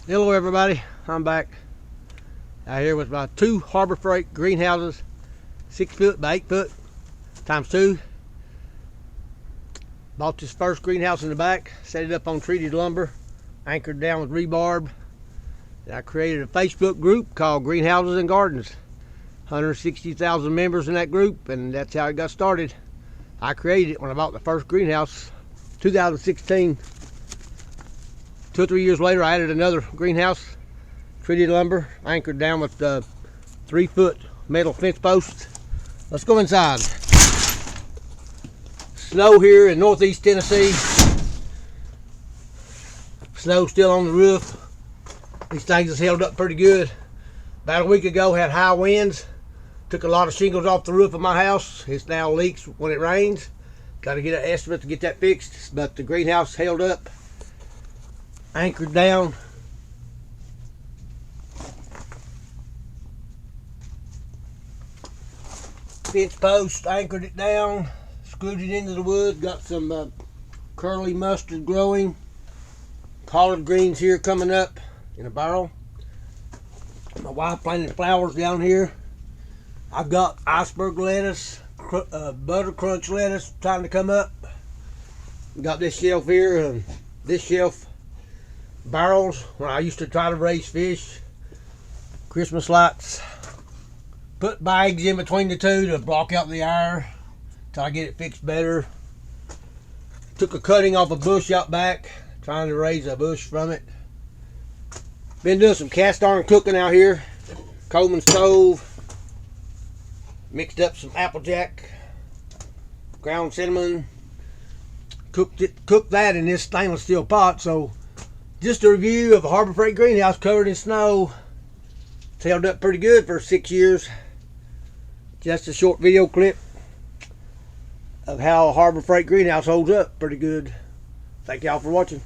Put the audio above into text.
Hello everybody, I'm back out here with my two Harbor Freight greenhouses, 6 foot by 8 foot times 2. Bought this first greenhouse in the back, set it up on treated lumber, anchored down with rebarb. And I created a Facebook group called Greenhouses and Gardens. 160,000 members in that group, and that's how it got started. I created it when I bought the first greenhouse, 2016. 2 or 3 years later, I added another greenhouse, treated lumber, anchored down with 3 foot metal fence posts. Let's go inside. Snow here in northeast Tennessee. Snow still on the roof. These things has held up pretty good. About a week ago, had high winds. Took a lot of shingles off the roof of my house. It's now leaks when it rains. Got to get an estimate to get that fixed, but the greenhouse held up. Anchored down. Fence post, anchored it down, screwed it into the wood. Got some curly mustard growing. Collard greens here coming up in a barrel. My wife planted flowers down here. I've got iceberg lettuce, butter crunch lettuce trying to come up. Got this shelf here, and this shelf barrels when I used to try to raise fish. Christmas lights. Put bags in between the two to block out the air till I get it fixed better. Took a cutting off a bush out back, trying to raise a bush from it. Been doing some cast iron cooking out here. Coleman stove. Mixed up some applejack, ground cinnamon. Cooked that in this stainless steel pot. So just a review of a Harbor Freight greenhouse covered in snow. It's held up pretty good for 6 years. Just a short video clip of how a Harbor Freight greenhouse holds up pretty good. Thank y'all for watching.